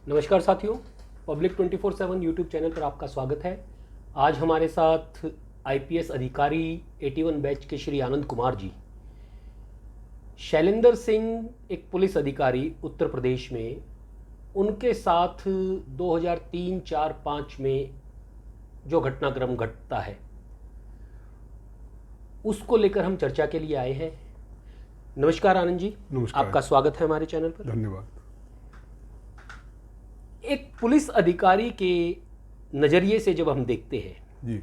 नमस्कार साथियों, public 24/7 YouTube channel पर आपका स्वागत है। आज हमारे साथ आईपीएस अधिकारी 81 बैच के श्री आनंद कुमार जी। शैलेंद्र सिंह एक पुलिस अधिकारी उत्तर प्रदेश में, उनके साथ 2003, 4, 5 में जो घटनाक्रम घटता है उसको लेकर हम चर्चा के लिए आए हैं। नमस्कार आनंद जी। नमस्कार। आपका स्वागत है हमारे चैनल पर। धन्यवाद। एक पुलिस अधिकारी के नज़रिए से जब हम देखते हैं, जी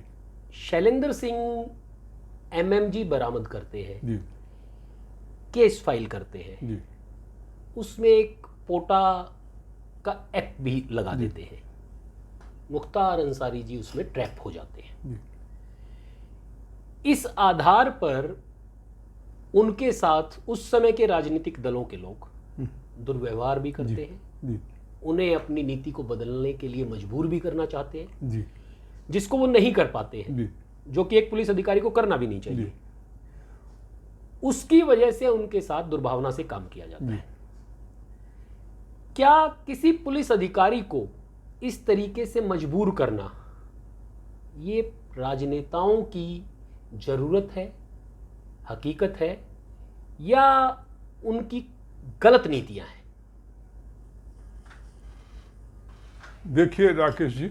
शैलेंद्र सिंह एमएमजी बरामद करते हैं, जी केस फाइल करते हैं, जी उसमें एक पोटा का एक्ट भी लगा जी। देते हैं। मुख्तार अंसारी जी उसमें ट्रैप हो जाते हैं। जी इस आधार पर उनके साथ उस समय के राजनीतिक दलों के लोग दुर्व्यवहार भी करते हैं, जी उन्हें अपनी नीति को बदलने के लिए मजबूर भी करना चाहते हैं, जी जिसको वो नहीं कर पाते हैं, जी जो कि एक पुलिस अधिकारी को करना भी नहीं चाहिए। जी। उसकी वजह से उनके साथ दुर्भावना से काम किया जाता जी। है। क्या किसी पुलिस अधिकारी को इस तरीके से मजबूर करना ये राजनेताओं की जरूरत है, हकीकत है, या उनकी गलत नीतियां हैं? देखिए राकेश जी,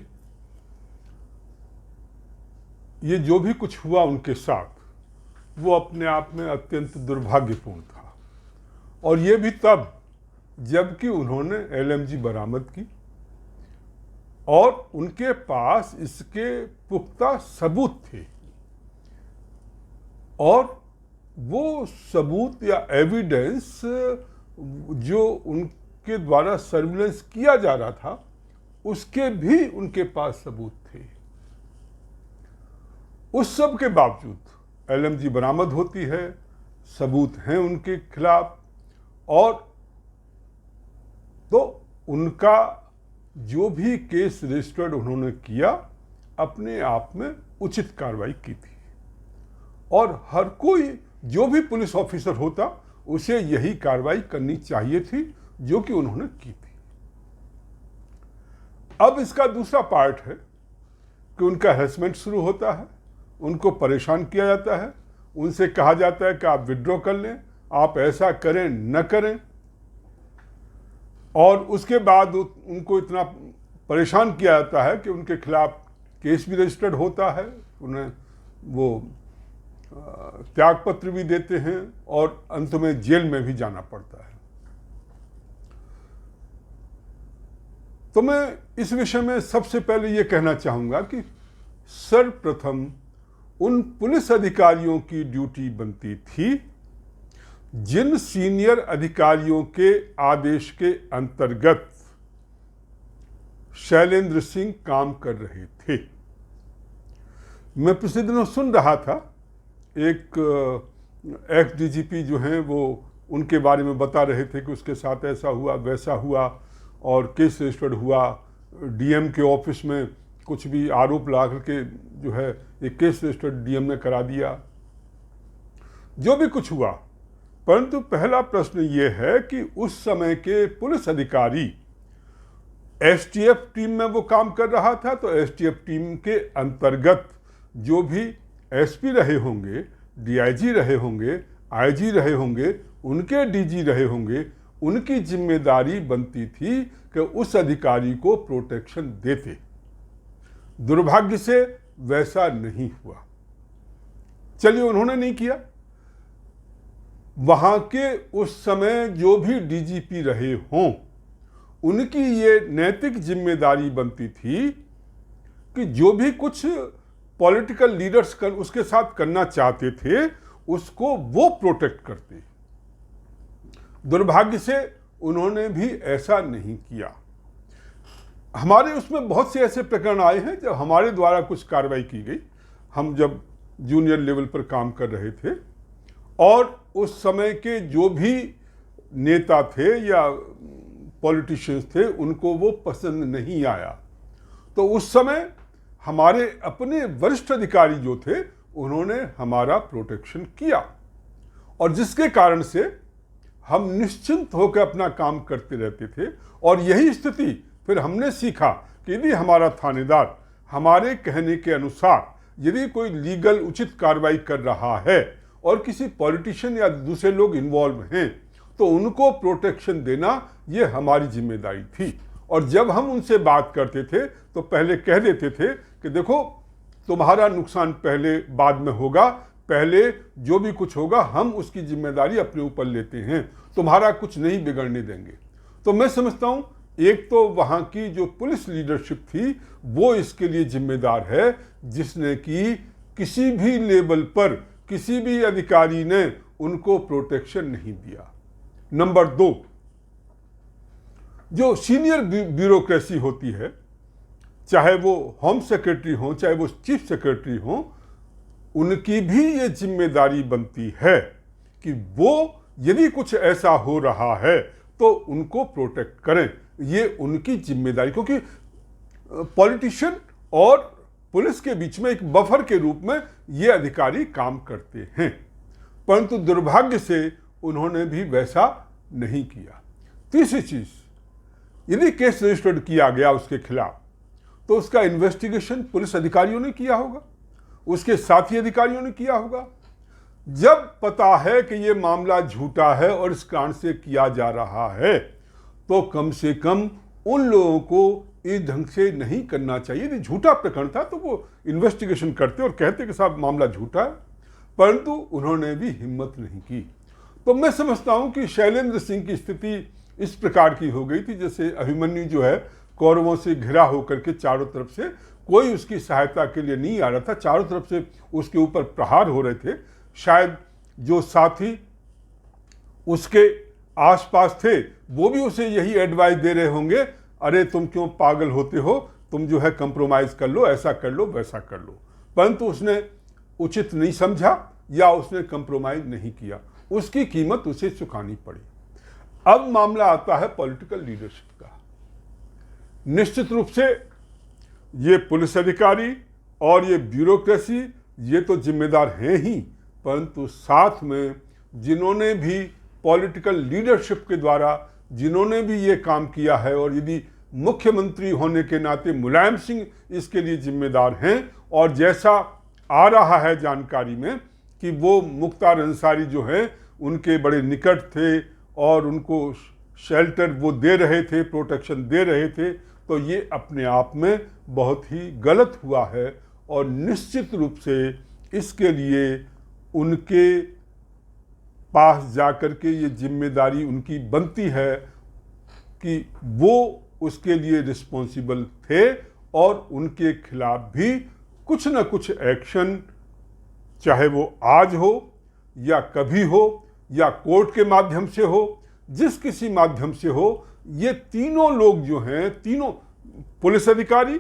ये जो भी कुछ हुआ उनके साथ वो अपने आप में अत्यंत दुर्भाग्यपूर्ण था, और ये भी तब जबकि उन्होंने एलएमजी बरामद की और उनके पास इसके पुख्ता सबूत थे, और वो सबूत या एविडेंस जो उनके द्वारा सर्विलेंस किया जा रहा था उसके भी उनके पास सबूत थे। उस सब के बावजूद एलएमजी बरामद होती है, सबूत हैं उनके खिलाफ, और तो उनका जो भी केस रजिस्टर्ड उन्होंने किया अपने आप में उचित कार्रवाई की थी, और हर कोई जो भी पुलिस ऑफिसर होता उसे यही कार्रवाई करनी चाहिए थी जो कि उन्होंने की थी। अब इसका दूसरा पार्ट है कि उनका हैरेसमेंट शुरू होता है, उनको परेशान किया जाता है, उनसे कहा जाता है कि आप विड्रॉ कर लें, आप ऐसा करें न करें, और उसके बाद उनको इतना परेशान किया जाता है कि उनके खिलाफ केस भी रजिस्टर्ड होता है, उन्हें वो त्याग पत्र भी देते हैं, और अंत में जेल में भी जाना पड़ता है। तो मैं इस विषय में सबसे पहले ये कहना चाहूँगा कि सर्वप्रथम उन पुलिस अधिकारियों की ड्यूटी बनती थी जिन सीनियर अधिकारियों के आदेश के अंतर्गत शैलेंद्र सिंह काम कर रहे थे। मैं पिछले दिनों सुन रहा था, एक एक्स डीजीपी जो हैं वो उनके बारे में बता रहे थे कि उसके साथ ऐसा हुआ वैसा हुआ, और केस रजिस्टर्ड हुआ, डीएम के ऑफिस में कुछ भी आरोप ला करके जो है एक केस रजिस्टर्ड डीएम ने करा दिया, जो भी कुछ हुआ। परंतु पहला प्रश्न ये है कि उस समय के पुलिस अधिकारी एसटीएफ टीम में वो काम कर रहा था, तो एसटीएफ टीम के अंतर्गत जो भी एसपी रहे होंगे, डीआईजी रहे होंगे, आईजी रहे होंगे, उनके डीजी रहे होंगे, उनकी जिम्मेदारी बनती थी कि उस अधिकारी को प्रोटेक्शन देते। दुर्भाग्य से वैसा नहीं हुआ। चलिए, उन्होंने नहीं किया। वहां के उस समय जो भी डीजीपी रहे हों, उनकी ये नैतिक जिम्मेदारी बनती थी कि जो भी कुछ पॉलिटिकल लीडर्स उसके साथ करना चाहते थे उसको वो प्रोटेक्ट करते। दुर्भाग्य से उन्होंने भी ऐसा नहीं किया। हमारे उसमें बहुत से ऐसे प्रकरण आए हैं जब हमारे द्वारा कुछ कार्रवाई की गई, हम जब जूनियर लेवल पर काम कर रहे थे, और उस समय के जो भी नेता थे या पॉलिटिशियंस थे उनको वो पसंद नहीं आया, तो उस समय हमारे अपने वरिष्ठ अधिकारी जो थे उन्होंने हमारा प्रोटेक्शन किया, और जिसके कारण से हम निश्चिंत होकर अपना काम करते रहते थे। और यही स्थिति फिर हमने सीखा कि यदि हमारा थानेदार हमारे कहने के अनुसार यदि कोई लीगल उचित कार्रवाई कर रहा है और किसी पॉलिटिशियन या दूसरे लोग इन्वॉल्व हैं तो उनको प्रोटेक्शन देना ये हमारी जिम्मेदारी थी। और जब हम उनसे बात करते थे तो पहले कह देते थे कि देखो तुम्हारा नुकसान पहले बाद में होगा, पहले जो भी कुछ होगा हम उसकी जिम्मेदारी अपने ऊपर लेते हैं, तुम्हारा कुछ नहीं बिगड़ने देंगे। तो मैं समझता हूँ एक तो वहाँ की जो पुलिस लीडरशिप थी वो इसके लिए जिम्मेदार है, जिसने कि किसी भी लेवल पर किसी भी अधिकारी ने उनको प्रोटेक्शन नहीं दिया। नंबर 2, जो सीनियर ब्यूरोक्रेसी होती है, चाहे वो होम सेक्रेटरी हो चाहे वो चीफ सेक्रेटरी हो, उनकी भी ये जिम्मेदारी बनती है कि वो यदि कुछ ऐसा हो रहा है तो उनको प्रोटेक्ट करें। ये उनकी जिम्मेदारी, क्योंकि पॉलिटिशियन और पुलिस के बीच में एक बफर के रूप में ये अधिकारी काम करते हैं, परंतु दुर्भाग्य से उन्होंने भी वैसा नहीं किया। तीसरी चीज, यदि केस रजिस्टर्ड किया गया उसके खिलाफ तो उसका इन्वेस्टिगेशन पुलिस अधिकारियों ने किया होगा, उसके साथी अधिकारियों ने किया होगा। जब पता है कि ये मामला झूठा है और इस कारण से किया जा रहा है तो कम से कम उन लोगों को इस ढंग से नहीं करना चाहिए। यदि झूठा प्रकरण था तो वो इन्वेस्टिगेशन करते और कहते कि साहब मामला झूठा है, परंतु उन्होंने भी हिम्मत नहीं की। तो मैं समझता हूं कि शैलेंद्र सिंह की स्थिति इस प्रकार की हो गई थी जैसे अभिमन्यु जो है कौरवों से घिरा होकर के चारों तरफ से कोई उसकी सहायता के लिए नहीं आ रहा था, चारों तरफ से उसके ऊपर प्रहार हो रहे थे। शायद जो साथी उसके आसपास थे वो भी उसे यही एडवाइस दे रहे होंगे, अरे तुम क्यों पागल होते हो, तुम जो है कंप्रोमाइज कर लो, ऐसा कर लो वैसा कर लो, परंतु उसने उचित नहीं समझा या उसने कंप्रोमाइज नहीं किया, उसकी कीमत उसे चुकानी पड़ी। अब मामला आता है पॉलिटिकल लीडरशिप का। निश्चित रूप से ये पुलिस अधिकारी और ये ब्यूरोक्रेसी ये तो जिम्मेदार हैं ही, परंतु साथ में जिन्होंने भी पॉलिटिकल लीडरशिप के द्वारा जिन्होंने भी ये काम किया है, और यदि मुख्यमंत्री होने के नाते मुलायम सिंह इसके लिए जिम्मेदार हैं, और जैसा आ रहा है जानकारी में कि वो मुख्तार अंसारी जो हैं उनके बड़े निकट थे और उनको शेल्टर वो दे रहे थे, प्रोटेक्शन दे रहे थे, तो ये अपने आप में बहुत ही गलत हुआ है। और निश्चित रूप से इसके लिए उनके पास जाकर के ये जिम्मेदारी उनकी बनती है कि वो उसके लिए रिस्पॉन्सिबल थे और उनके खिलाफ भी कुछ न कुछ एक्शन, चाहे वो आज हो या कभी हो या कोर्ट के माध्यम से हो, जिस किसी माध्यम से हो, ये तीनों लोग जो हैं, तीनों पुलिस अधिकारी,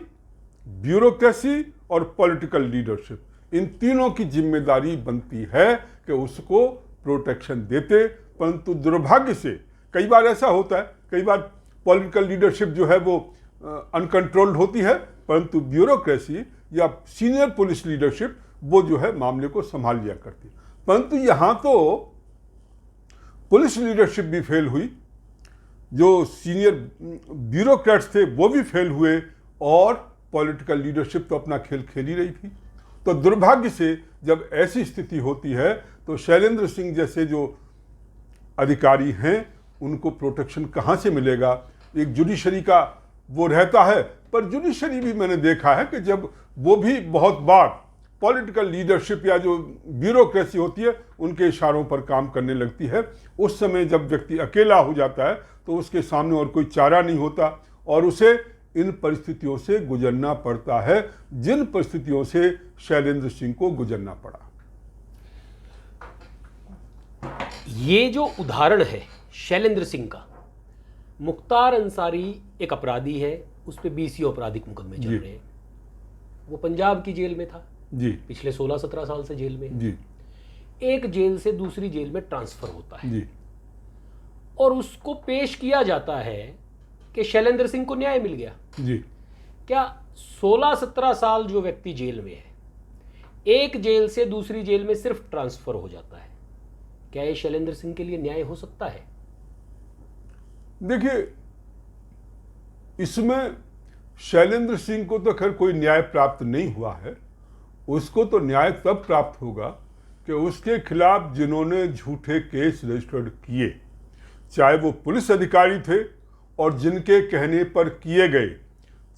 ब्यूरोक्रेसी और पॉलिटिकल लीडरशिप, इन तीनों की जिम्मेदारी बनती है कि उसको प्रोटेक्शन देते। परंतु दुर्भाग्य से कई बार ऐसा होता है, कई बार पॉलिटिकल लीडरशिप जो है वो अनकंट्रोल्ड होती है, परंतु ब्यूरोक्रेसी या सीनियर पुलिस लीडरशिप वो जो है मामले को संभाल लिया करती। परंतु यहाँ तो पुलिस लीडरशिप भी फेल हुई, जो सीनियर ब्यूरोक्रेट्स थे वो भी फेल हुए, और पॉलिटिकल लीडरशिप तो अपना खेल खेल ही रही थी। तो दुर्भाग्य से जब ऐसी स्थिति होती है तो शैलेंद्र सिंह जैसे जो अधिकारी हैं उनको प्रोटेक्शन कहाँ से मिलेगा। एक जुडिशरी का वो रहता है, पर जुडिशरी भी मैंने देखा है कि जब वो भी बहुत बार पॉलिटिकल लीडरशिप या जो ब्यूरोक्रेसी होती है उनके इशारों पर काम करने लगती है, उस समय जब व्यक्ति अकेला हो जाता है तो उसके सामने और कोई चारा नहीं होता और उसे इन परिस्थितियों से गुजरना पड़ता है जिन परिस्थितियों से शैलेंद्र सिंह को गुजरना पड़ा। ये जो उदाहरण है शैलेंद्र सिंह का, मुख्तार अंसारी एक अपराधी है, उस पर 20 आपराधिक मुकदमे चल रहे हैं, वो पंजाब की जेल में था जी, पिछले 16-17 साल से जेल में जी, एक जेल से दूसरी जेल में ट्रांसफर होता है जी, और उसको पेश किया जाता है कि शैलेंद्र सिंह को न्याय मिल गया। जी। क्या 16-17 साल जो व्यक्ति जेल में है, एक जेल से दूसरी जेल में सिर्फ ट्रांसफर हो जाता है, क्या ये शैलेंद्र सिंह के लिए न्याय हो सकता है? देखिए, इसमें शैलेंद्र सिंह को तो खैर कोई न्याय प्राप्त नहीं हुआ है। उसको तो न्याय तब प्राप्त होगा कि उसके खिलाफ जिन्होंने झूठे केस रजिस्टर्ड किए, चाहे वो पुलिस अधिकारी थे और जिनके कहने पर किए गए,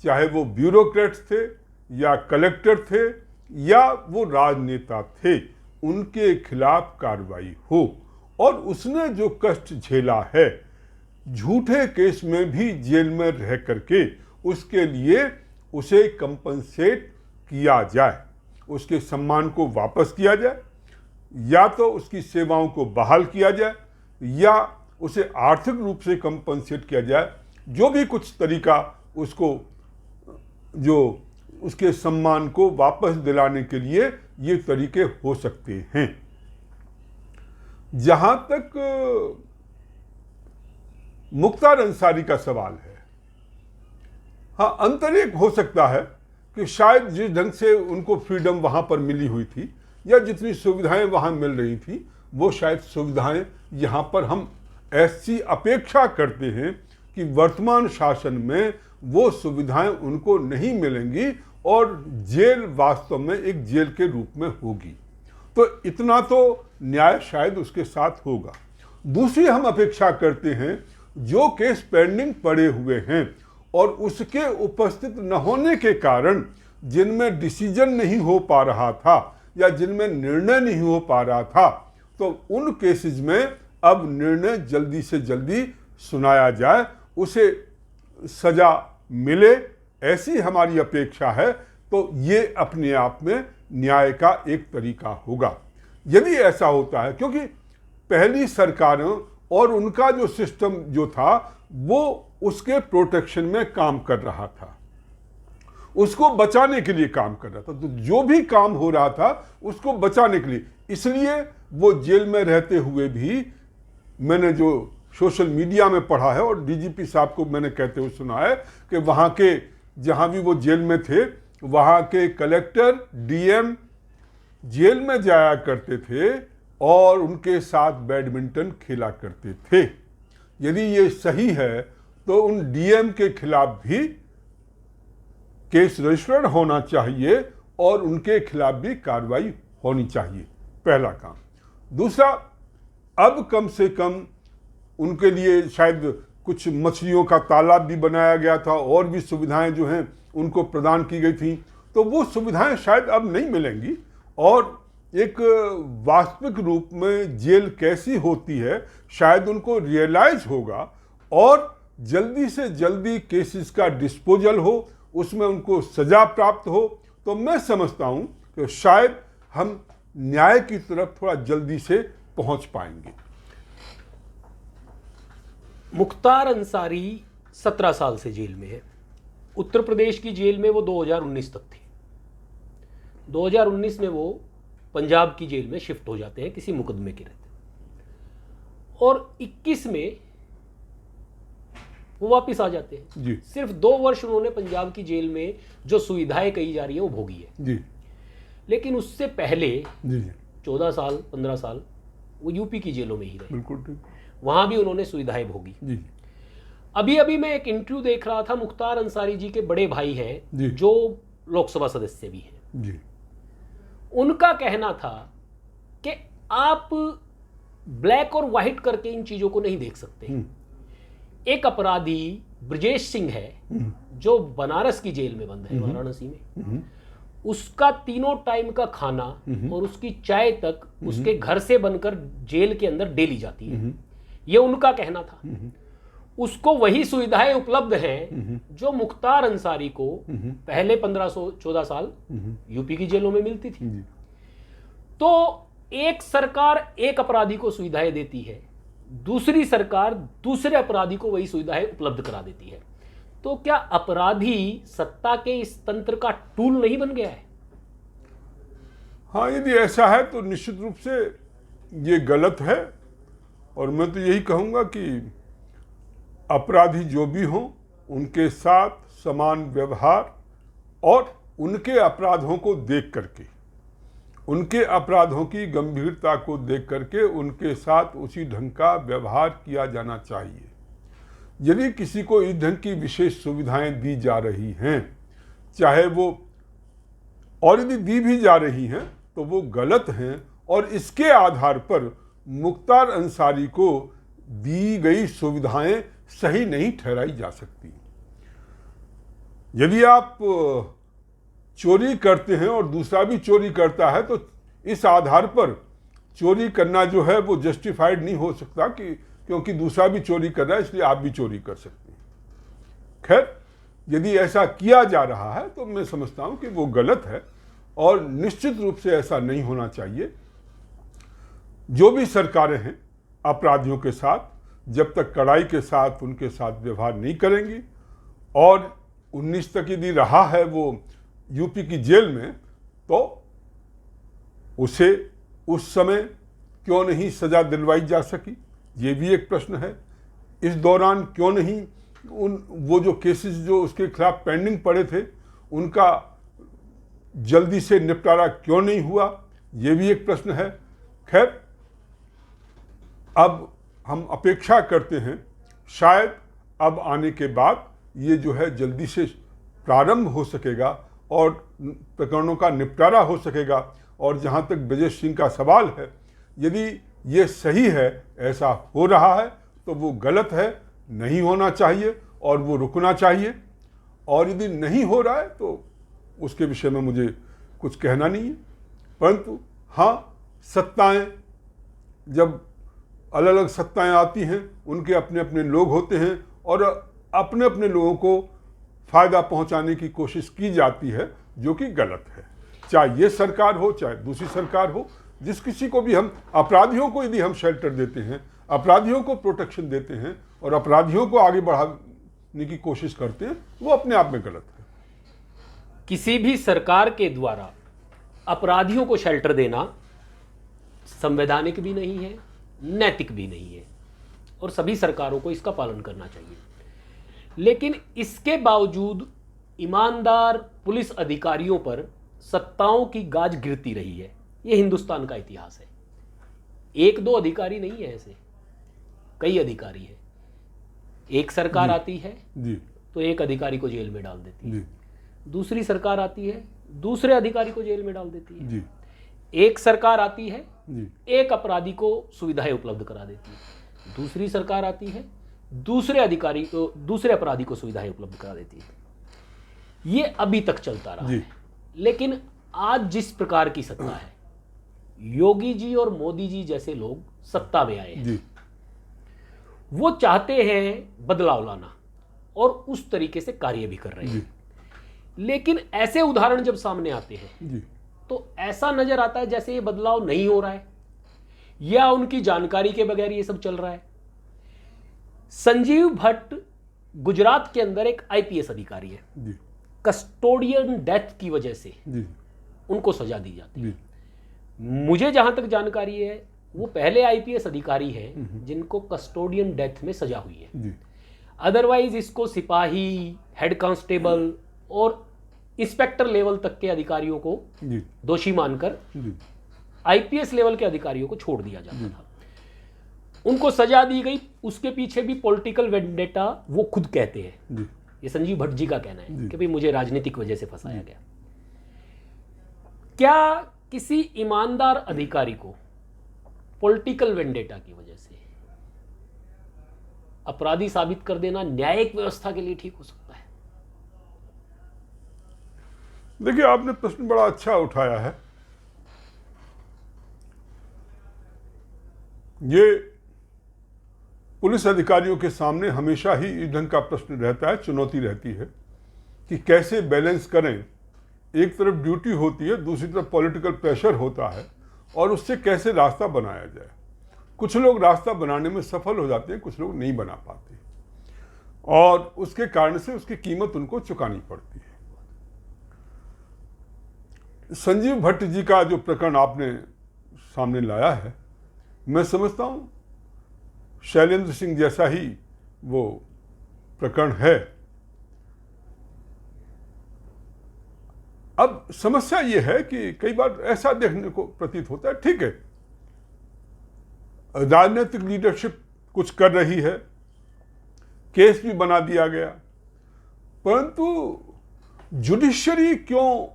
चाहे वो ब्यूरोक्रेट्स थे या कलेक्टर थे या वो राजनेता थे, उनके खिलाफ कार्रवाई हो। और उसने जो कष्ट झेला है झूठे केस में भी जेल में रह करके, उसके लिए उसे कंपनसेट किया जाए, उसके सम्मान को वापस किया जाए, या तो उसकी सेवाओं को बहाल किया जाए या उसे आर्थिक रूप से कंपनसेट किया जाए। जो भी कुछ तरीका उसको, जो उसके सम्मान को वापस दिलाने के लिए ये तरीके हो सकते हैं। जहां तक मुख्तार अंसारी का सवाल है, हाँ, अंतर एक हो सकता है कि शायद जिस ढंग से उनको फ्रीडम वहां पर मिली हुई थी या जितनी सुविधाएं वहां मिल रही थी, वो शायद सुविधाएं यहां पर हम ऐसी अपेक्षा करते हैं कि वर्तमान शासन में वो सुविधाएं उनको नहीं मिलेंगी और जेल वास्तव में एक जेल के रूप में होगी। तो इतना तो न्याय शायद उसके साथ होगा। दूसरी हम अपेक्षा करते हैं जो केस पेंडिंग पड़े हुए हैं और उसके उपस्थित न होने के कारण जिनमें डिसीजन नहीं हो पा रहा था या जिनमें निर्णय नहीं हो पा रहा था, तो उन केसेस में अब निर्णय जल्दी से जल्दी सुनाया जाए, उसे सजा मिले, ऐसी हमारी अपेक्षा है। तो ये अपने आप में न्याय का एक तरीका होगा यदि ऐसा होता है, क्योंकि पहली सरकारों और उनका जो सिस्टम जो था वो उसके प्रोटेक्शन में काम कर रहा था, उसको बचाने के लिए काम कर रहा था। तो जो भी काम हो रहा था उसको बचाने के लिए, इसलिए वो जेल में रहते हुए भी, मैंने जो सोशल मीडिया में पढ़ा है और डीजीपी साहब को मैंने कहते हुए सुना है कि वहाँ के, जहाँ भी वो जेल में थे, वहाँ के कलेक्टर, डीएम जेल में जाया करते थे और उनके साथ बैडमिंटन खेला करते थे। यदि ये सही है तो उन डीएम के खिलाफ भी केस रजिस्टर्ड होना चाहिए और उनके खिलाफ भी कार्रवाई होनी चाहिए, पहला काम। दूसरा, अब कम से कम उनके लिए शायद कुछ मछलियों का तालाब भी बनाया गया था और भी सुविधाएं जो हैं उनको प्रदान की गई थी, तो वो सुविधाएं शायद अब नहीं मिलेंगी और एक वास्तविक रूप में जेल कैसी होती है शायद उनको रियलाइज होगा और जल्दी से जल्दी केसेस का डिस्पोजल हो, उसमें उनको सजा प्राप्त हो। तो मैं समझता हूं कि शायद हम न्याय की तरफ थोड़ा जल्दी से पहुंच पाएंगे। मुख्तार अंसारी 17 साल से जेल में है। उत्तर प्रदेश की जेल में वो 2019 तक थे। 2019 में वो पंजाब की जेल में शिफ्ट हो जाते हैं किसी मुकदमे के रहते, और 21 में वो वापस आ जाते हैं जी। सिर्फ 2 वर्ष उन्होंने पंजाब की जेल में जो सुविधाएं कही जा रही है वो भोगी है जी। लेकिन उससे पहले जी 14 साल 15 साल वो यूपी की जेलों में ही रहे। बिल्कुल ठीक। वहां भी उन्होंने सुविधाएं भोगी। जी। अभी अभी मैं एक इंटरव्यू देख रहा था, मुख्तार अंसारी जी के बड़े भाई हैं जो लोकसभा सदस्य भी हैं जी। उनका कहना था कि आप ब्लैक और व्हाइट करके इन चीजों को नहीं देख सकते। एक अपराधी ब्रजेश सिंह है जो बनारस की जेल में बंद है, वाराणसी में, उसका 3 टाइम का खाना और उसकी चाय तक उसके घर से बनकर जेल के अंदर डेली जाती है। ये उनका कहना था। उसको वही सुविधाएं उपलब्ध हैं जो मुख्तार अंसारी को पहले 15-14 साल यूपी की जेलों में मिलती थी। तो एक सरकार एक अपराधी को सुविधाएं देती है, दूसरी सरकार दूसरे अपराधी को वही सुविधाएं उपलब्ध करा देती है। तो क्या अपराधी सत्ता के इस तंत्र का टूल नहीं बन गया है? हाँ, यदि ऐसा है तो निश्चित रूप से ये गलत है और मैं तो यही कहूँगा कि अपराधी जो भी हों उनके साथ समान व्यवहार और उनके अपराधों को देख करके, उनके अपराधों की गंभीरता को देख करके उनके साथ उसी ढंग का व्यवहार किया जाना चाहिए। यदि किसी को इस ढंग की विशेष सुविधाएं दी जा रही हैं, चाहे वो, और यदि दी भी जा रही हैं तो वो गलत हैं, और इसके आधार पर मुख्तार अंसारी को दी गई सुविधाएं सही नहीं ठहराई जा सकती। यदि आप चोरी करते हैं और दूसरा भी चोरी करता है तो इस आधार पर चोरी करना जो है वो जस्टिफाइड नहीं हो सकता कि क्योंकि दूसरा भी चोरी कर रहा है इसलिए आप भी चोरी कर सकते हैं। खैर, यदि ऐसा किया जा रहा है तो मैं समझता हूं कि वो गलत है और निश्चित रूप से ऐसा नहीं होना चाहिए। जो भी सरकारें हैं अपराधियों के साथ जब तक कड़ाई के साथ उनके साथ व्यवहार नहीं करेंगी, और 19 तक यदि रहा है वो यूपी की जेल में, तो उसे उस समय क्यों नहीं सजा दिलवाई जा सकी, ये भी एक प्रश्न है। इस दौरान क्यों नहीं वो जो केसेस जो उसके खिलाफ पेंडिंग पड़े थे उनका जल्दी से निपटारा क्यों नहीं हुआ, ये भी एक प्रश्न है। खैर, अब हम अपेक्षा करते हैं शायद अब आने के बाद ये जो है जल्दी से प्रारंभ हो सकेगा और प्रकरणों का निपटारा हो सकेगा। और जहाँ तक ब्रजेश सिंह का सवाल है, यदि ये सही है, ऐसा हो रहा है तो वो गलत है, नहीं होना चाहिए और वो रुकना चाहिए। और यदि नहीं हो रहा है तो उसके विषय में मुझे कुछ कहना नहीं है। परंतु हाँ, सत्ताएं, जब अलग अलग सत्ताएं आती हैं उनके अपने अपने लोग होते हैं और अपने अपने लोगों को फ़ायदा पहुंचाने की कोशिश की जाती है, जो कि गलत है। चाहे ये सरकार हो चाहे दूसरी सरकार हो, जिस किसी को भी हम अपराधियों को यदि हम शेल्टर देते हैं, अपराधियों को प्रोटेक्शन देते हैं और अपराधियों को आगे बढ़ाने की कोशिश करते हैं, वो अपने आप में गलत है। किसी भी सरकार के द्वारा अपराधियों को शेल्टर देना संवैधानिक भी नहीं है, नैतिक भी नहीं है, और सभी सरकारों को इसका पालन करना चाहिए। लेकिन इसके बावजूद ईमानदार पुलिस अधिकारियों पर सत्ताओं की गाज गिरती रही है। यह हिंदुस्तान का इतिहास है। एक दो अधिकारी नहीं है, ऐसे कई अधिकारी हैं। एक सरकार आती है जी, तो एक अधिकारी को जेल में डाल देती है, जी, दूसरी सरकार आती है दूसरे अधिकारी को जेल में डाल देती है, जी, एक सरकार आती है जी, एक अपराधी को सुविधाएं उपलब्ध करा देती है, दूसरी सरकार आती है दूसरे अपराधी को सुविधाएं उपलब्ध करा देती है। ये अभी तक चलता रहा है। लेकिन आज जिस प्रकार की सत्ता है, योगी जी और मोदी जी जैसे लोग सत्ता में आए हैं, वो चाहते हैं बदलाव लाना और उस तरीके से कार्य भी कर रहे हैं। लेकिन ऐसे उदाहरण जब सामने आते हैं तो ऐसा नजर आता है जैसे ये बदलाव नहीं हो रहा है या उनकी जानकारी के बगैर ये सब चल रहा है। संजीव भट्ट गुजरात के अंदर एक आईपीएस अधिकारी है। कस्टोडियन डेथ की वजह से उनको सजा दी जाती है। मुझे जहां तक जानकारी है वो पहले आईपीएस अधिकारी हैं जिनको कस्टोडियन डेथ में सजा हुई है। अदरवाइज इसको सिपाही, हेड कांस्टेबल और इंस्पेक्टर लेवल तक के अधिकारियों को दोषी मानकर आईपीएस लेवल के अधिकारियों को छोड़ दिया जाता था। उनको सजा दी गई। उसके पीछे भी पॉलिटिकल वेंडेटा वो खुद कहते हैं। ये संजीव भट्ट जी का कहना है कि भाई मुझे राजनीतिक वजह से फंसाया गया। क्या किसी ईमानदार अधिकारी को पॉलिटिकल वेंडेटा की वजह से अपराधी साबित कर देना न्यायिक व्यवस्था के लिए ठीक हो सकता है? देखिए, आपने प्रश्न बड़ा अच्छा उठाया है। ये पुलिस अधिकारियों के सामने हमेशा ही इस ढंग का प्रश्न रहता है, चुनौती रहती है कि कैसे बैलेंस करें। एक तरफ ड्यूटी होती है, दूसरी तरफ पॉलिटिकल प्रेशर होता है, और उससे कैसे रास्ता बनाया जाए। कुछ लोग रास्ता बनाने में सफल हो जाते हैं, कुछ लोग नहीं बना पाते, और उसके कारण से उसकी कीमत उनको चुकानी पड़ती है। संजीव भट्ट जी का जो प्रकरण आपने सामने लाया है, मैं समझता हूं शैलेंद्र सिंह जैसा ही वो प्रकरण है। अब समस्या ये है कि कई बार ऐसा देखने को प्रतीत होता है, ठीक है, राजनीतिक लीडरशिप कुछ कर रही है, केस भी बना दिया गया, परंतु जुडिशरी क्यों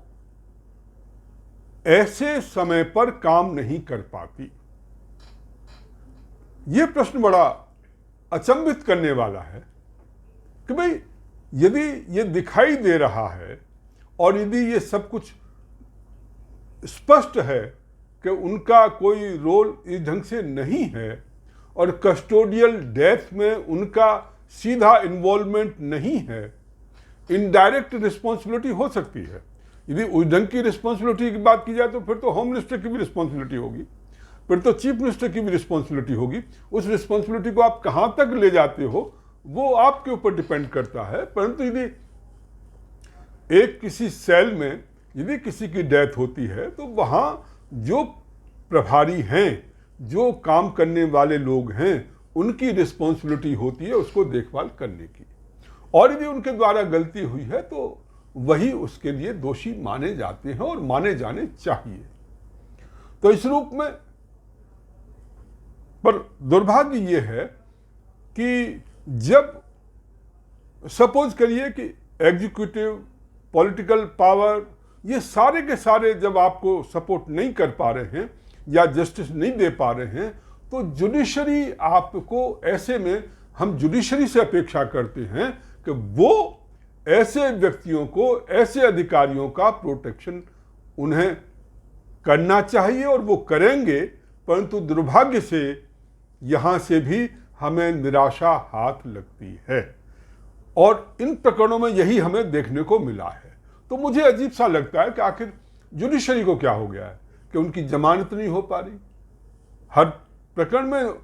ऐसे समय पर काम नहीं कर पाती? यह प्रश्न बड़ा अचंभित करने वाला है कि भाई यदि ये दिखाई दे रहा है और यदि ये सब कुछ स्पष्ट है कि उनका कोई रोल इस ढंग से नहीं है और कस्टोडियल डेथ में उनका सीधा इन्वॉल्वमेंट नहीं है, इनडायरेक्ट रिस्पॉन्सिबिलिटी हो सकती है। यदि उस ढंग की रिस्पॉन्सिबिलिटी की बात की जाए तो फिर तो होम मिनिस्टर की भी रिस्पॉन्सिबिलिटी होगी, फिर तो चीफ मिनिस्टर की भी रिस्पॉन्सिबिलिटी होगी। उस रिस्पॉन्सिबिलिटी को आप कहाँ तक ले जाते हो वो आपके ऊपर डिपेंड करता है। परंतु यदि एक किसी सेल में यदि किसी की डेथ होती है तो वहाँ जो प्रभारी हैं, जो काम करने वाले लोग हैं, उनकी रिस्पॉन्सिबिलिटी होती है उसको देखभाल करने की, और यदि उनके द्वारा गलती हुई है तो वही उसके लिए दोषी माने जाते हैं और माने जाने चाहिए। तो इस रूप में पर दुर्भाग्य ये है कि जब सपोज करिए कि एग्जीक्यूटिव, पॉलिटिकल पावर, ये सारे के सारे जब आपको सपोर्ट नहीं कर पा रहे हैं या जस्टिस नहीं दे पा रहे हैं तो जुडिशरी आपको, ऐसे में हम जुडिशरी से अपेक्षा करते हैं कि वो ऐसे व्यक्तियों को, ऐसे अधिकारियों का प्रोटेक्शन उन्हें करना चाहिए और वो करेंगे। परंतु दुर्भाग्य से यहाँ से भी हमें निराशा हाथ लगती है और इन प्रकरणों में यही हमें देखने को मिला है। तो मुझे अजीब सा लगता है कि आखिर जुडिशरी को क्या हो गया है कि उनकी जमानत नहीं हो पा रही। हर प्रकरण में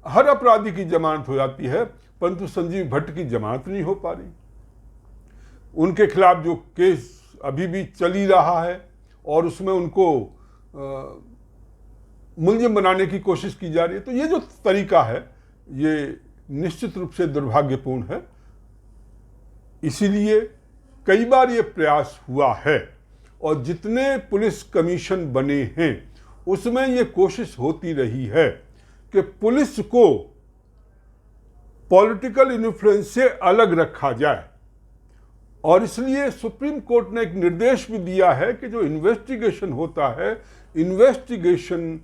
हर अपराधी की जमानत हो जाती है, परंतु संजीव भट्ट की जमानत नहीं हो पा रही। उनके खिलाफ जो केस अभी भी चल ही रहा है और उसमें उनको मुलजिम बनाने की कोशिश की जा रही है। तो ये जो तरीका है ये निश्चित रूप से दुर्भाग्यपूर्ण है। इसीलिए कई बार ये प्रयास हुआ है और जितने पुलिस कमीशन बने हैं उसमें ये कोशिश होती रही है कि पुलिस को पॉलिटिकल इन्फ्लुएंस से अलग रखा जाए। और इसलिए सुप्रीम कोर्ट ने एक निर्देश भी दिया है कि जो इन्वेस्टिगेशन होता है, इन्वेस्टिगेशन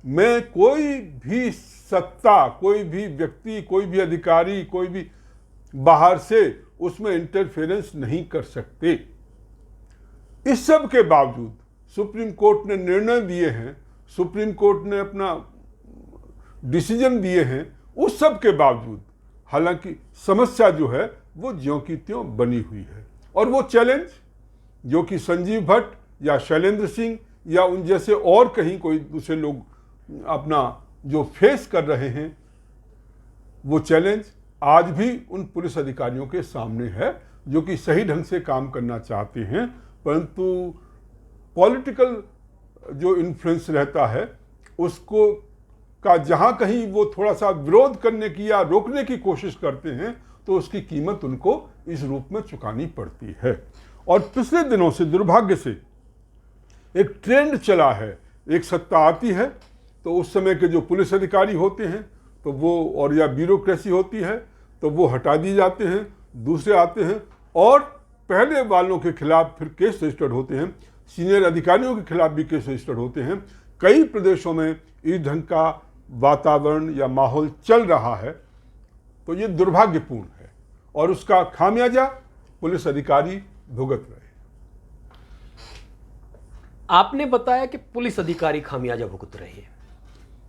में कोई भी सत्ता, कोई भी व्यक्ति, कोई भी अधिकारी, कोई भी बाहर से उसमें इंटरफेरेंस नहीं कर सकते। इस सब के बावजूद सुप्रीम कोर्ट ने निर्णय दिए हैं, सुप्रीम कोर्ट ने अपना डिसीजन दिए हैं, उस सब के बावजूद हालांकि समस्या जो है वो ज्यों की त्यों बनी हुई है। और वो चैलेंज जो कि संजीव भट्ट या शैलेंद्र सिंह या उन जैसे और कहीं कोई दूसरे लोग अपना जो फेस कर रहे हैं, वो चैलेंज आज भी उन पुलिस अधिकारियों के सामने है जो कि सही ढंग से काम करना चाहते हैं, परंतु पॉलिटिकल जो इन्फ्लुएंस रहता है उसको का जहां कहीं वो थोड़ा सा विरोध करने की या रोकने की कोशिश करते हैं तो उसकी कीमत उनको इस रूप में चुकानी पड़ती है। और पिछले दिनों से दुर्भाग्य से एक ट्रेंड चला है, एक सत्ता आती है तो उस समय के जो पुलिस अधिकारी होते हैं तो वो, और या ब्यूरोक्रेसी होती है तो वो हटा दिए जाते हैं, दूसरे आते हैं और पहले वालों के खिलाफ फिर केस रजिस्टर्ड होते हैं, सीनियर अधिकारियों के खिलाफ भी केस रजिस्टर्ड होते हैं। कई प्रदेशों में इस ढंग का वातावरण या माहौल चल रहा है, तो ये दुर्भाग्यपूर्ण है और उसका खामियाजा पुलिस अधिकारी भुगत रहे। आपने बताया कि पुलिस अधिकारी खामियाजा भुगत रहे हैं।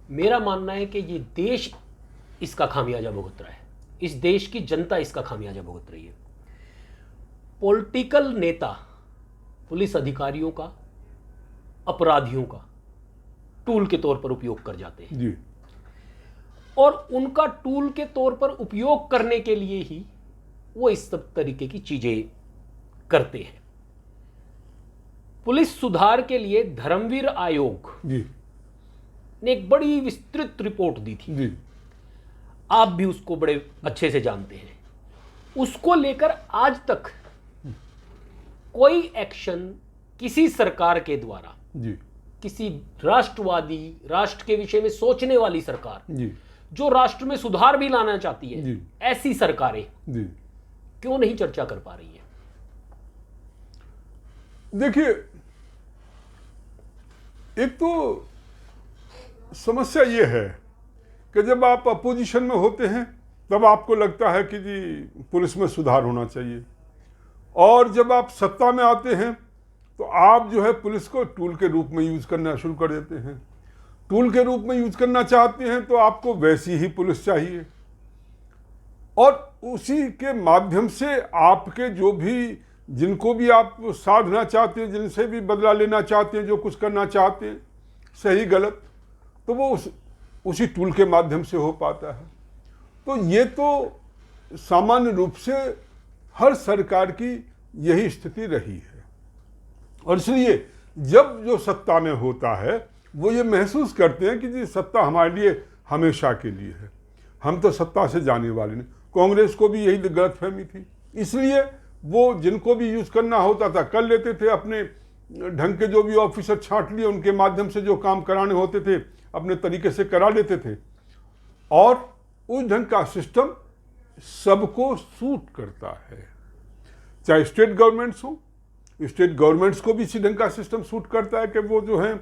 मेरा मानना है कि ये देश इसका खामियाजा भुगत रहा है, इस देश की जनता इसका खामियाजा भुगत रही है। पॉलिटिकल नेता पुलिस अधिकारियों का, अपराधियों का टूल के तौर पर उपयोग कर जाते हैं जी। और उनका टूल के तौर पर उपयोग करने के लिए ही वो इस सब तरीके की चीजें करते हैं। पुलिस सुधार के लिए धर्मवीर आयोग जी ने एक बड़ी विस्तृत रिपोर्ट दी थी जी। आप भी उसको बड़े अच्छे से जानते हैं। उसको लेकर आज तक कोई एक्शन किसी सरकार के द्वारा, जी किसी राष्ट्रवादी, राष्ट्र के विषय में सोचने वाली सरकार जी जो राष्ट्र में सुधार भी लाना चाहती है, जी। ऐसी सरकारें जी क्यों नहीं चर्चा कर पा रही है? देखिए, एक तो समस्या ये है कि जब आप अपोजिशन में होते हैं तब आपको लगता है कि जी पुलिस में सुधार होना चाहिए, और जब आप सत्ता में आते हैं तो आप जो है पुलिस को टूल के रूप में यूज करना शुरू कर देते हैं। टूल के रूप में यूज करना चाहते हैं तो आपको वैसी ही पुलिस चाहिए, और उसी के माध्यम से आपके जो भी, जिनको भी आप साधना चाहते हैं, जिनसे भी बदला लेना चाहते हैं, जो कुछ करना चाहते हैं, सही गलत, तो वो उसी टूल के माध्यम से हो पाता है। तो ये तो सामान्य रूप से हर सरकार की यही स्थिति रही है, और इसलिए जब जो सत्ता में होता है वो ये महसूस करते हैं कि जी सत्ता हमारे लिए हमेशा के लिए है, हम तो सत्ता से जाने वाले नहीं। कांग्रेस को भी यही गलतफहमी थी, इसलिए वो जिनको भी यूज करना होता था कर लेते थे, अपने ढंग के जो भी ऑफिसर छांट लिए, उनके माध्यम से जो काम कराने होते थे अपने तरीके से करा लेते थे, और उस ढंग का सिस्टम सबको सूट करता है। चाहे स्टेट गवर्नमेंट्स हो, स्टेट गवर्नमेंट्स को भी इसी ढंग का सिस्टम सूट करता है कि वो जो है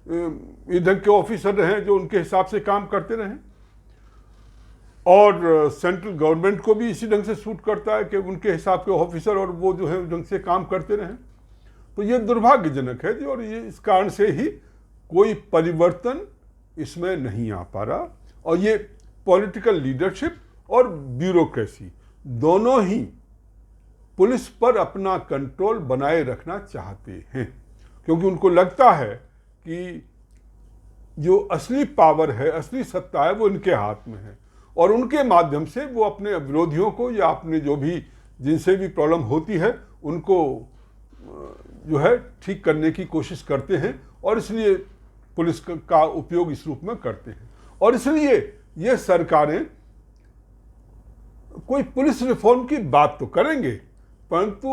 इस ढंग के ऑफिसर रहें जो उनके हिसाब से काम करते रहें, और सेंट्रल गवर्नमेंट को भी इसी ढंग से सूट करता है कि उनके हिसाब के ऑफिसर और वो जो है उस ढंग से काम करते रहें। तो ये दुर्भाग्यजनक है जी, और ये इस कारण से ही कोई परिवर्तन इसमें नहीं आ पा रहा, और ये पॉलिटिकल लीडरशिप और ब्यूरोक्रेसी दोनों ही पुलिस पर अपना कंट्रोल बनाए रखना चाहते हैं, क्योंकि उनको लगता है कि जो असली पावर है, असली सत्ता है, वो इनके हाथ में है, और उनके माध्यम से वो अपने विरोधियों को या अपने जो भी जिनसे भी प्रॉब्लम होती है उनको जो है ठीक करने की कोशिश करते हैं, और इसलिए पुलिस का उपयोग इस रूप में करते हैं। और इसलिए ये सरकारें कोई पुलिस रिफॉर्म की बात तो करेंगे, परंतु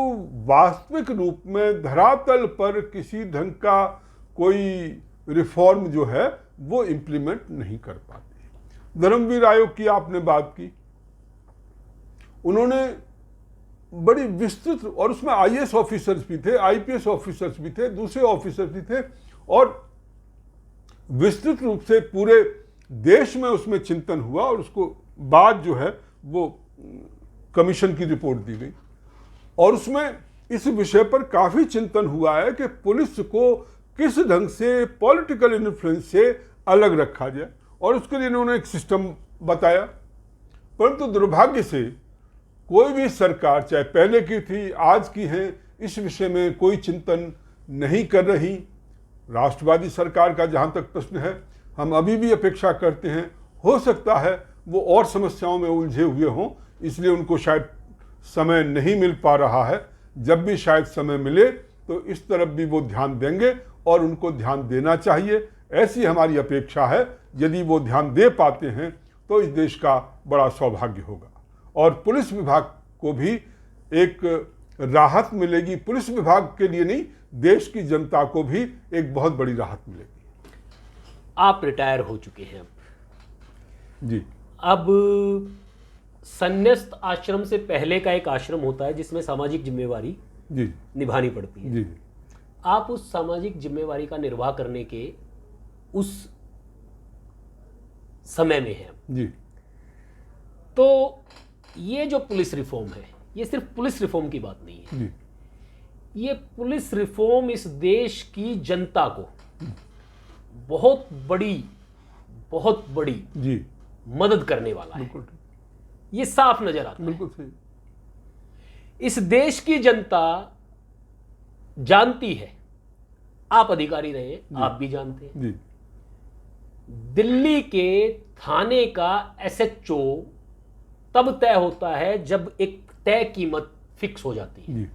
वास्तविक रूप में धरातल पर किसी ढंग का कोई रिफॉर्म जो है वो इम्प्लीमेंट नहीं कर पाते। धर्मवीर आयोग की आपने बात की, उन्होंने बड़ी विस्तृत, और उसमें आईएएस ऑफिसर्स भी थे, आईपीएस ऑफिसर्स भी थे, दूसरे ऑफिसर्स भी थे, और विस्तृत रूप से पूरे देश में उसमें चिंतन हुआ, और उसको बाद जो है वो कमीशन की रिपोर्ट दी गई, और उसमें इस विषय पर काफी चिंतन हुआ है कि पुलिस को किस ढंग से पॉलिटिकल इन्फ्लुएंस से अलग रखा जाए, और उसके लिए इन्होंने एक सिस्टम बताया। परंतु दुर्भाग्य से कोई भी सरकार, चाहे पहले की थी, आज की है, इस विषय में कोई चिंतन नहीं कर रही। राष्ट्रवादी सरकार का जहाँ तक प्रश्न है, हम अभी भी अपेक्षा करते हैं, हो सकता है वो और समस्याओं में उलझे हुए हों, इसलिए उनको शायद समय नहीं मिल पा रहा है। जब भी शायद समय मिले तो इस तरफ भी वो ध्यान देंगे, और उनको ध्यान देना चाहिए, ऐसी हमारी अपेक्षा है। यदि वो ध्यान दे पाते हैं तो इस देश का बड़ा सौभाग्य होगा, और पुलिस विभाग को भी एक राहत मिलेगी। पुलिस विभाग के लिए नहीं, देश की जनता को भी एक बहुत बड़ी राहत मिलेगी। आप रिटायर हो चुके हैं जी। अब संन्यास्त आश्रम से पहले का एक आश्रम होता है जिसमें सामाजिक जिम्मेवारी जी निभानी पड़ती है। जी। आप उस सामाजिक जिम्मेवारी का निर्वाह करने के उस समय में हैं जी। तो ये जो पुलिस रिफॉर्म है, ये सिर्फ पुलिस रिफॉर्म की बात नहीं है। जी। ये पुलिस रिफॉर्म इस देश की जनता को बहुत बड़ी जी मदद करने वाला है। बिल्कुल ये साफ नजर आता है। बिल्कुल सही। इस देश की जनता जानती है, आप अधिकारी रहे, आप भी जानते हैं, जी। दिल्ली के थाने का एसएचओ तब तय होता है जब एक तय कीमत फिक्स हो जाती है। जी।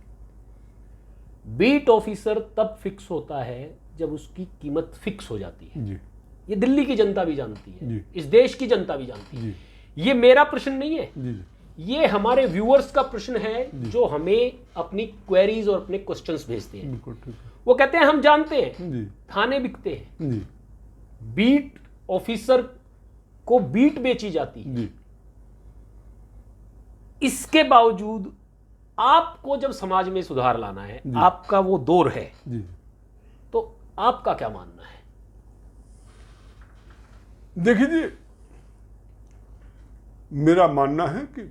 बीट ऑफिसर तब फिक्स होता है जब उसकी कीमत फिक्स हो जाती है। जी। ये दिल्ली की जनता भी जानती है, जी। इस देश की जनता भी जानती है। जी। ये मेरा प्रश्न नहीं है, जी। ये हमारे व्यूअर्स का प्रश्न है, जो हमें अपनी क्वेरीज और अपने क्वेश्चंस भेजते हैं। बिल्कुल ठीक है। वो कहते हैं हम जानते हैं जी। थाने बिकते हैं, जी। बीट ऑफिसर को बीट बेची जाती है। जी इसके बावजूद आपको जब समाज में सुधार लाना है, आपका वो दौर है, जी तो आपका क्या मानना है? देखिए जी, मेरा मानना है कि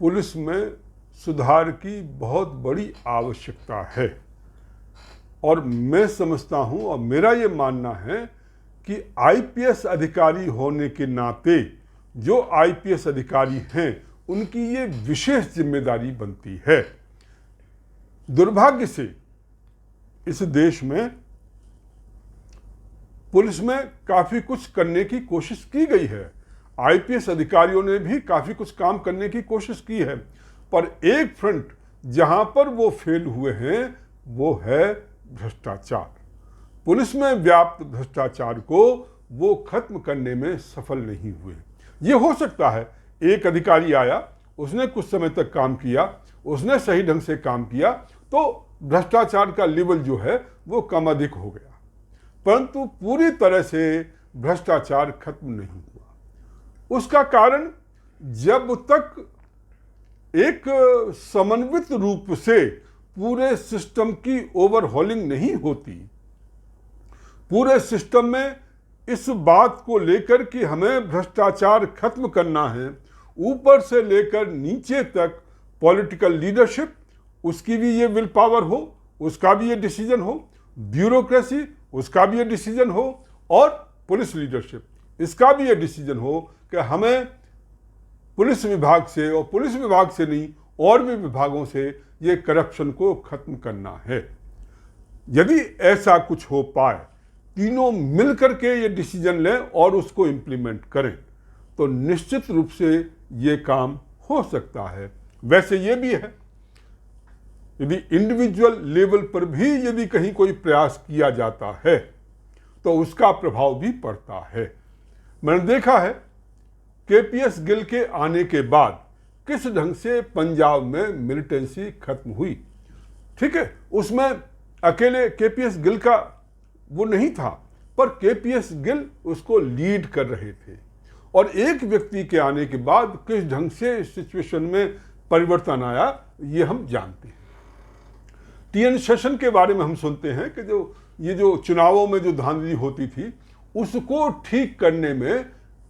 पुलिस में सुधार की बहुत बड़ी आवश्यकता है और मैं समझता हूं और मेरा ये मानना है कि आईपीएस अधिकारी होने के नाते जो आईपीएस अधिकारी हैं उनकी ये विशेष जिम्मेदारी बनती है। दुर्भाग्य से इस देश में पुलिस में काफ़ी कुछ करने की कोशिश की गई है, आईपीएस अधिकारियों ने भी काफ़ी कुछ काम करने की कोशिश की है, पर एक फ्रंट जहां पर वो फेल हुए हैं वो है भ्रष्टाचार। पुलिस में व्याप्त भ्रष्टाचार को वो खत्म करने में सफल नहीं हुए। ये हो सकता है एक अधिकारी आया, उसने कुछ समय तक काम किया, उसने सही ढंग से काम किया तो भ्रष्टाचार का लेवल जो है वो कम अधिक हो गया, परंतु पूरी तरह से भ्रष्टाचार खत्म नहीं हुआ। उसका कारण जब तक एक समन्वित रूप से पूरे सिस्टम की ओवरहॉलिंग नहीं होती, पूरे सिस्टम में इस बात को लेकर कि हमें भ्रष्टाचार खत्म करना है, ऊपर से लेकर नीचे तक पॉलिटिकल लीडरशिप, उसकी भी ये विल पावर हो, उसका भी ये डिसीजन हो, ब्यूरोक्रेसी उसका भी ये डिसीजन हो, और पुलिस लीडरशिप इसका भी ये डिसीजन हो कि हमें पुलिस विभाग से, और पुलिस विभाग से नहीं और भी विभागों से ये करप्शन को खत्म करना है। यदि ऐसा कुछ हो पाए, तीनों मिलकर के ये डिसीजन लें और उसको इम्प्लीमेंट करें, तो निश्चित रूप से ये काम हो सकता है। वैसे ये भी है, यदि इंडिविजुअल लेवल पर भी यदि कहीं कोई प्रयास किया जाता है तो उसका प्रभाव भी पड़ता है। मैंने देखा है केपीएस गिल के आने के बाद किस ढंग से पंजाब में मिलिटेंसी खत्म हुई। ठीक है, उसमें अकेले केपीएस गिल का वो नहीं था, पर केपीएस गिल उसको लीड कर रहे थे, और एक व्यक्ति के आने के बाद किस ढंग से सिचुएशन में परिवर्तन आया ये हम जानते हैं। टीएन शेषन के बारे में हम सुनते हैं कि जो चुनावों में जो धांधली होती थी उसको ठीक करने में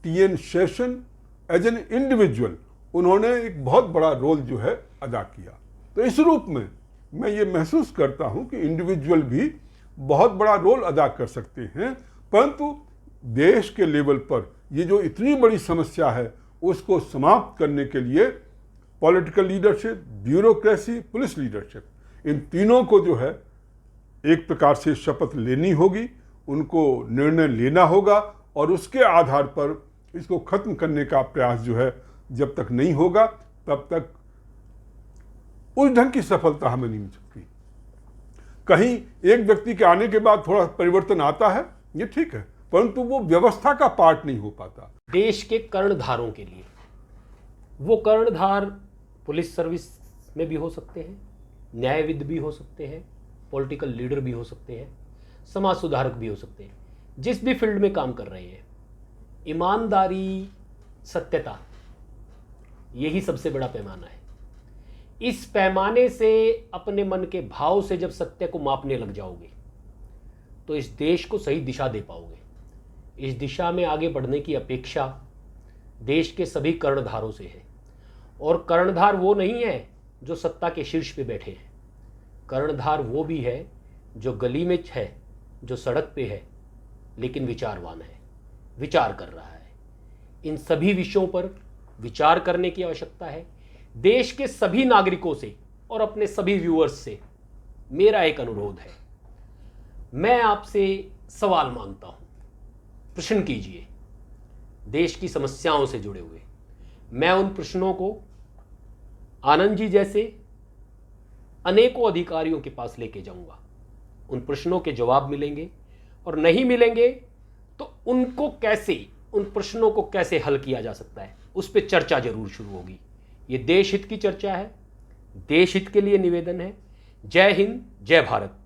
TN Seshan as an individual उन्होंने एक बहुत बड़ा रोल जो है अदा किया। तो इस रूप में मैं ये महसूस करता हूं कि इंडिविजुअल भी बहुत बड़ा रोल अदा कर सकते हैं, परंतु देश के लेवल पर ये जो इतनी बड़ी समस्या है उसको समाप्त करने के लिए political leadership, bureaucracy, police leadership, इन तीनों को जो है एक प्रकार से शपथ लेनी होगी, उनको निर्णय लेना होगा, और उसके आधार पर इसको खत्म करने का प्रयास जो है जब तक नहीं होगा तब तक उस ढंग की सफलता हमें नहीं मिल सकती। कहीं एक व्यक्ति के आने के बाद थोड़ा परिवर्तन आता है, ये ठीक है, परंतु वो व्यवस्था का पार्ट नहीं हो पाता। देश के कर्णधारों के लिए, वो कर्णधार पुलिस सर्विस में भी हो सकते हैं, न्यायविद भी हो सकते हैं, पॉलिटिकल लीडर भी हो सकते हैं, समाज सुधारक भी हो सकते हैं, जिस भी फील्ड में काम कर रहे हैं, ईमानदारी, सत्यता, यही सबसे बड़ा पैमाना है। इस पैमाने से, अपने मन के भाव से जब सत्य को मापने लग जाओगे तो इस देश को सही दिशा दे पाओगे। इस दिशा में आगे बढ़ने की अपेक्षा देश के सभी कर्णधारों से है, और कर्णधार वो नहीं है जो सत्ता के शीर्ष पे बैठे हैं। कर्णधार वो भी है जो गली में है, जो सड़क पे है, लेकिन विचारवान है, विचार कर रहा है। इन सभी विषयों पर विचार करने की आवश्यकता है। देश के सभी नागरिकों से और अपने सभी व्यूअर्स से मेरा एक अनुरोध है, मैं आपसे सवाल मांगता हूं, प्रश्न कीजिए देश की समस्याओं से जुड़े हुए। मैं उन प्रश्नों को आनंद जी जैसे अनेकों अधिकारियों के पास लेके जाऊंगा। उन प्रश्नों के जवाब मिलेंगे, और नहीं मिलेंगे तो उनको कैसे, उन प्रश्नों को कैसे हल किया जा सकता है, उस पर चर्चा जरूर शुरू होगी। ये देश हित की चर्चा है, देश हित के लिए निवेदन है। जय हिंद, जय भारत।